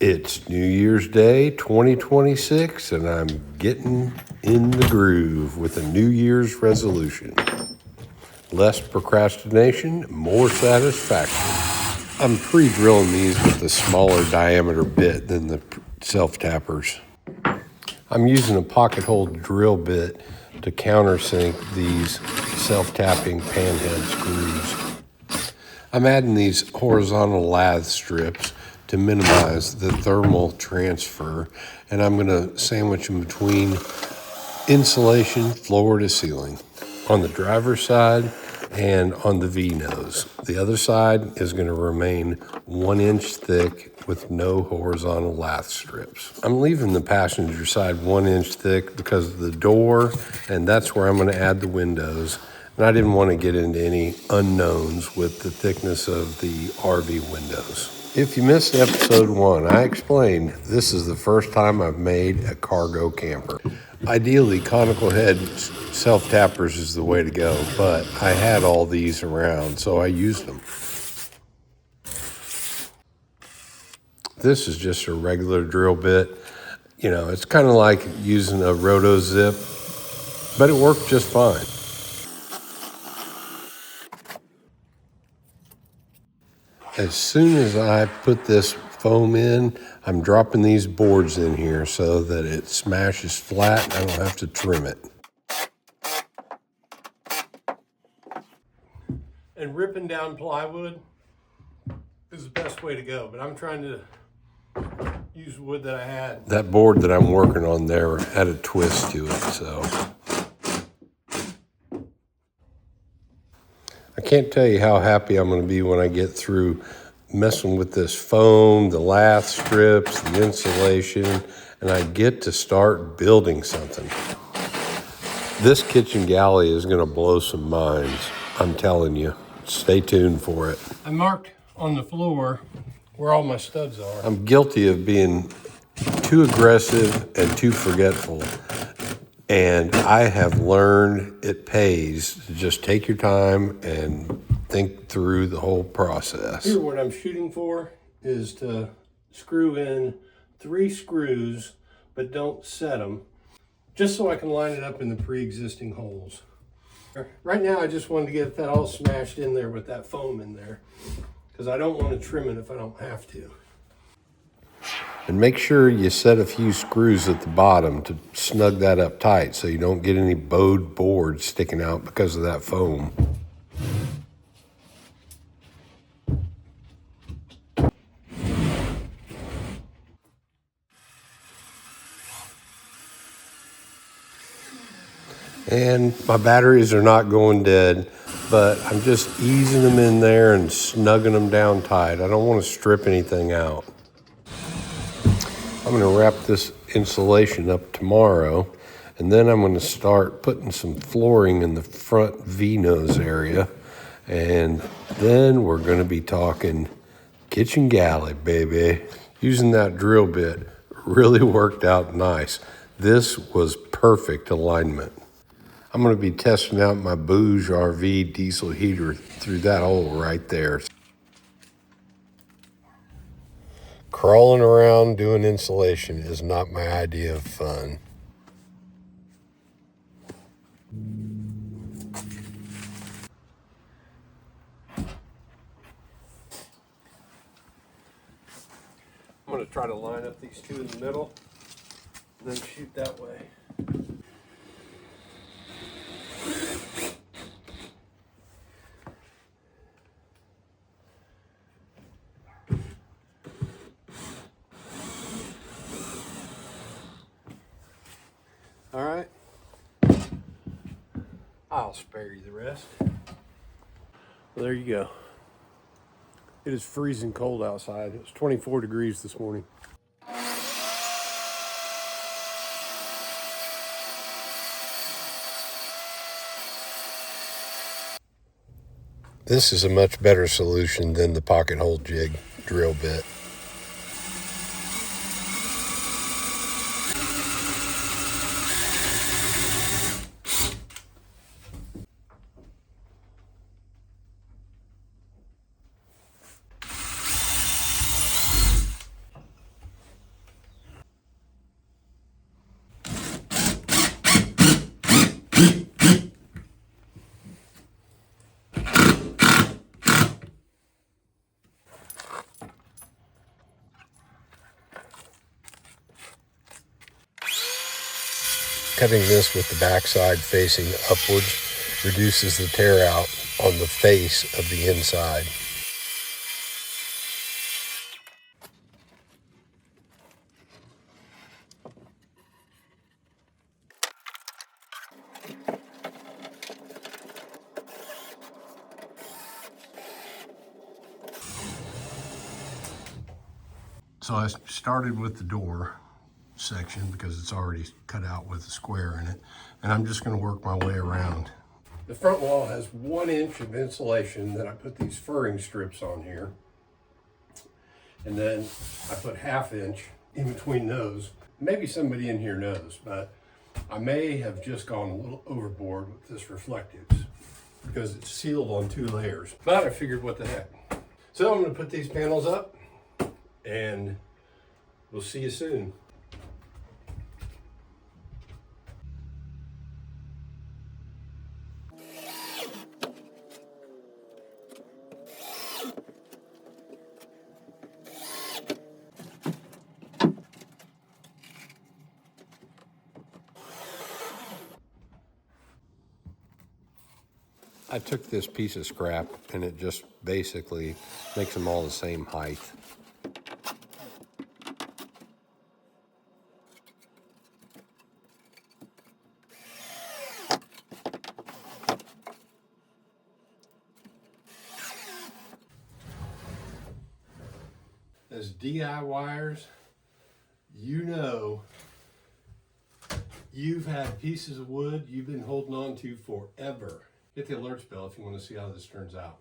It's New Year's Day 2026, and I'm getting in the groove with a New Year's resolution. Less procrastination, more satisfaction. I'm pre-drilling these with a smaller diameter bit than the self-tappers. I'm using a pocket hole drill bit to countersink these self-tapping panhead screws. I'm adding these horizontal lath strips to minimize the thermal transfer, and I'm going to sandwich them between insulation floor to ceiling on the driver's side and on the V-nose. The other side is going to remain 1 inch thick with no horizontal lath strips. I'm leaving the passenger side 1 inch thick because of the door, and that's where I'm going to add the windows. And I didn't want to get into any unknowns with the thickness of the RV windows. If you missed episode 1, I explained this is the first time I've made a cargo camper. Ideally, conical head self-tappers is the way to go, but I had all these around, so I used them. This is just a regular drill bit. You know, it's kind of like using a roto zip, but it worked just fine. As soon as I put this foam in, I'm dropping these boards in here so that it smashes flat and I don't have to trim it. And ripping down plywood is the best way to go, but I'm trying to use wood that I had. That board that I'm working on there had a twist to it, so. I can't tell you how happy I'm going to be when I get through messing with this foam, the lath strips, the insulation, and I get to start building something. This kitchen galley is going to blow some minds, I'm telling you. Stay tuned for it. I marked on the floor where all my studs are. I'm guilty of being too aggressive and too forgetful. And I have learned it pays to just take your time and think through the whole process. Here, what I'm shooting for is to screw in 3 screws, but don't set them, just so I can line it up in the pre-existing holes. Right now, I just wanted to get that all smashed in there with that foam in there, because I don't want to trim it if I don't have to. And make sure you set a few screws at the bottom to snug that up tight so you don't get any bowed boards sticking out because of that foam. And my batteries are not going dead, but I'm just easing them in there and snugging them down tight. I don't want to strip anything out. I'm going to wrap this insulation up tomorrow, and then I'm going to start putting some flooring in the front V-nose area, and then we're going to be talking kitchen galley, baby. Using that drill bit really worked out nice. This was perfect alignment. I'm going to be testing out my Bouge RV diesel heater through that hole right there. Crawling around doing insulation is not my idea of fun. I'm going to try to line up these 2 in the middle and then shoot that way. All right, I'll spare you the rest. Well, there you go. It is freezing cold outside. It was 24 degrees this morning. This is a much better solution than the pocket hole jig drill bit. Cutting this with the backside facing upwards reduces the tear out on the face of the inside. So I started with the door section because it's already cut out with a square in it, and I'm just going to work my way around. The front wall has 1 inch of insulation that I put these furring strips on here, and then I put 1/2 inch in between those. Maybe somebody in here knows, but I may have just gone a little overboard with this reflectives because it's sealed on 2 layers, but I figured what the heck. So I'm going to put these panels up and we'll see you soon. I took this piece of scrap and it just basically makes them all the same height. As DIYers, you know you've had pieces of wood you've been holding on to forever. Hit the alerts bell if you want to see how this turns out.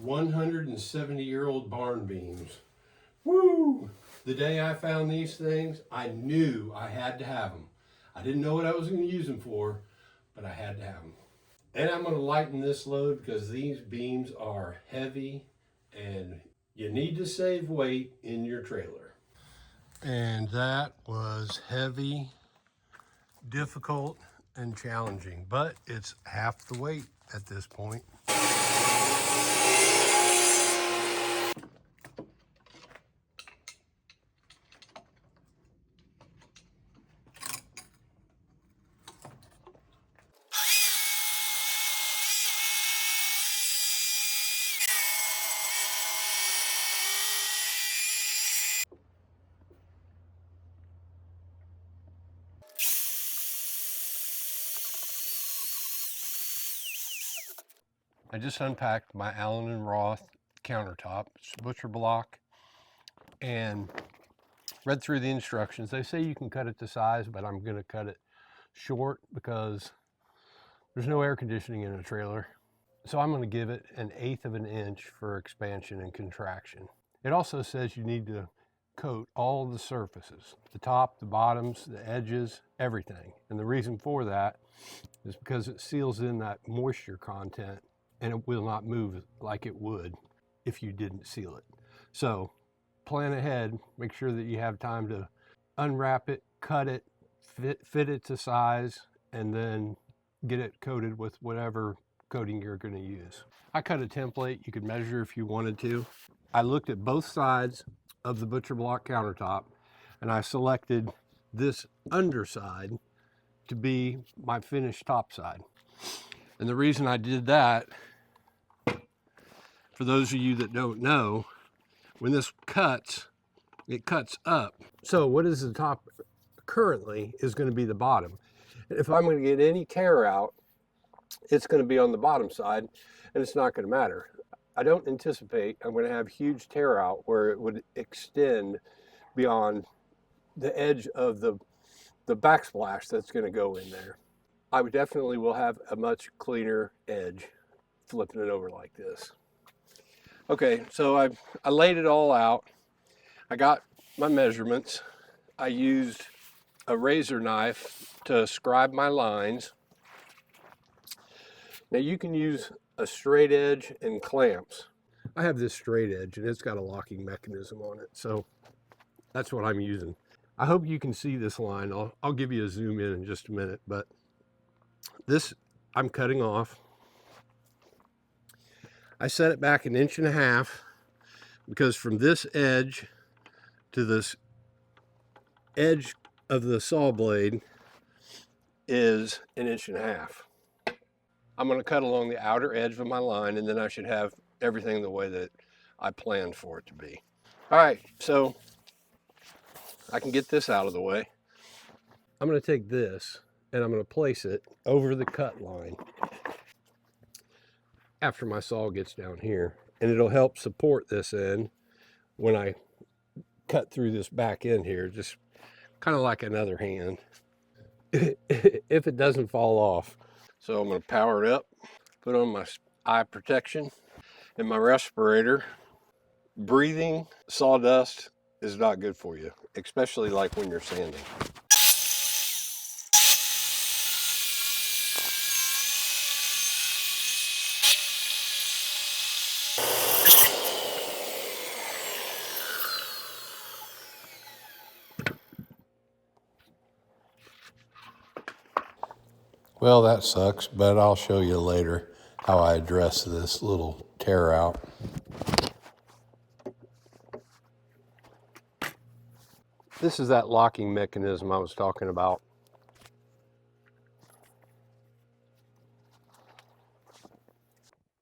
170-year-old barn beams. Woo! The day I found these things, I knew I had to have them. I didn't know what I was going to use them for, but I had to have them. And I'm going to lighten this load because these beams are heavy and you need to save weight in your trailer. And that was heavy, difficult, and challenging, but it's half the weight at this point. I just unpacked my Allen Roth countertop, it's butcher block, and read through the instructions. They say you can cut it to size, but I'm going to cut it short because there's no air conditioning in a trailer. So I'm going to give it 1/8 of an inch for expansion and contraction. It also says you need to coat all the surfaces, the top, the bottoms, the edges, everything. And the reason for that is because it seals in that moisture content and it will not move like it would if you didn't seal it. So plan ahead, make sure that you have time to unwrap it, cut it, fit it to size, and then get it coated with whatever coating you're going to use. I cut a template. You could measure if you wanted to. I looked at both sides of the butcher block countertop and I selected this underside to be my finished top side. And the reason I did that, for those of you that don't know, when this cuts, it cuts up. So what is the top currently is going to be the bottom. And if I'm going to get any tear out, it's going to be on the bottom side and it's not going to matter. I don't anticipate I'm going to have huge tear out where it would extend beyond the edge of the backsplash that's going to go in there. I would definitely will have a much cleaner edge flipping it over like this. Okay, so I laid it all out. I got my measurements. I used a razor knife to scribe my lines. Now you can use a straight edge and clamps. I have this straight edge and it's got a locking mechanism on it, so that's what I'm using. I hope you can see this line. I'll give you a zoom in just a minute, but this I'm cutting off. I set it back 1.5 inches because from this edge to this edge of the saw blade is 1.5 inches. I'm going to cut along the outer edge of my line, and then I should have everything the way that I planned for it to be. All right, so I can get this out of the way. I'm going to take this and I'm going to place it over the cut line after my saw gets down here, and it'll help support this end when I cut through this back end here, just kind of like another hand if it doesn't fall off. So I'm going to power it up, put on my eye protection and my respirator. Breathing sawdust is not good for you, especially like when you're sanding. Well, that sucks, but I'll show you later how I address this little tear out. This is that locking mechanism I was talking about.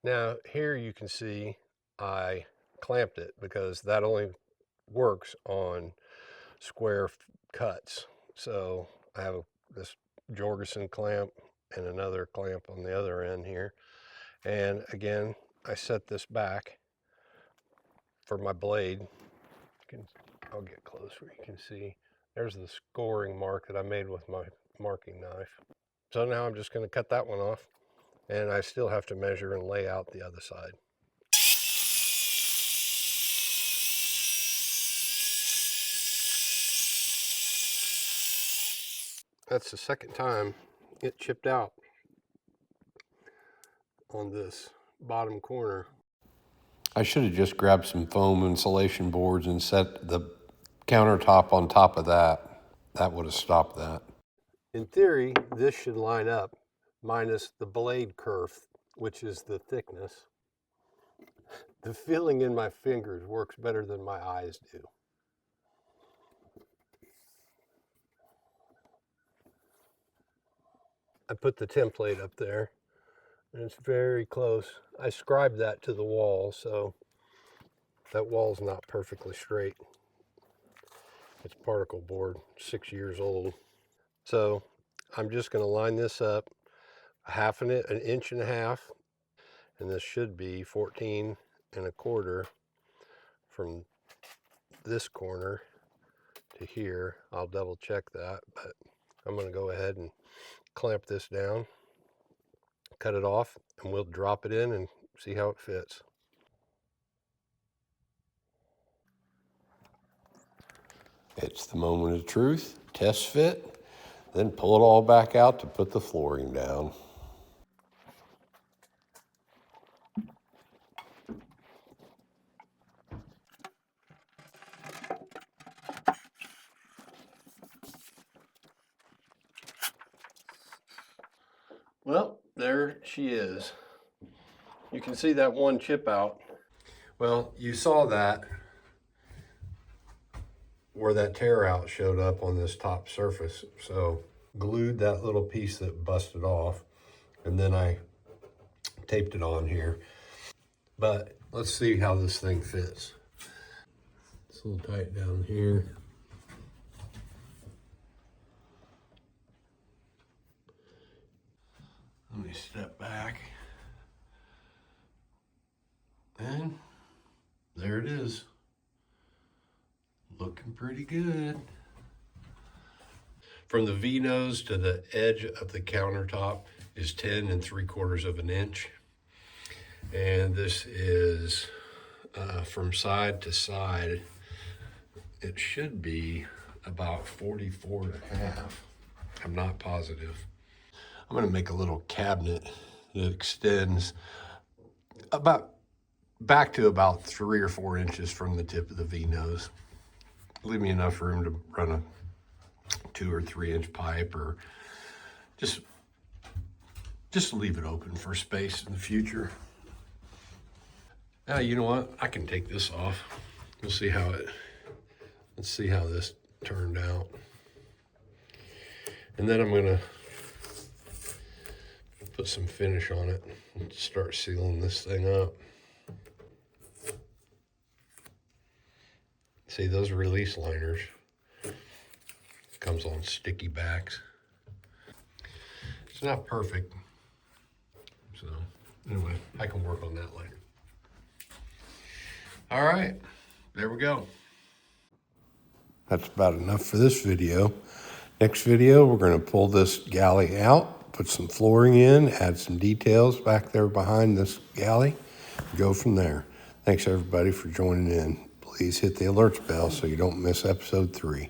Now here you can see I clamped it because that only works on square cuts. So I have this Jorgensen clamp and another clamp on the other end here. And again, I set this back for my blade. I'll get close where you can see. There's the scoring mark that I made with my marking knife. So now I'm just going to cut that one off, and I still have to measure and lay out the other side. That's the second time it chipped out on this bottom corner. I should have just grabbed some foam insulation boards and set the countertop on top of that. That would have stopped that. In theory, this should line up, minus the blade kerf, which is the thickness. The feeling in my fingers works better than my eyes do. I put the template up there, and it's very close. I scribed that to the wall, so that wall's not perfectly straight. It's particle board, 6 years old. So I'm just going to line this up an 1.5 inches, and this should be 14.25 from this corner to here. I'll double check that, but I'm going to go ahead and clamp this down, cut it off, and we'll drop it in and see how it fits. It's the moment of truth. Test fit, then pull it all back out to put the flooring down. Well, there she is. You can see that one chip out. Well, you saw that where that tear out showed up on this top surface. So glued that little piece that busted off, and then I taped it on here. But let's see how this thing fits. It's a little tight down here. Let me step back. And there it is. Looking pretty good. From the V-nose to the edge of the countertop is 10.75 inches. And this is from side to side, it should be about 44.5. I'm not positive. I'm gonna make a little cabinet that extends about back to about 3 or 4 inches from the tip of the V-nose. Leave me enough room to run a 2 or 3 inch pipe, or just leave it open for space in the future. Now, you know what? I can take this off. We'll see how let's see how this turned out. And then I'm gonna put some finish on it and start sealing this thing up. See those release liners? Comes on sticky backs. It's not perfect. So anyway, I can work on that later. All right, there we go. That's about enough for this video. Next video, we're going to pull this galley out, put some flooring in, add some details back there behind this galley, go from there. Thanks everybody for joining in. Please hit the alerts bell so you don't miss episode 3.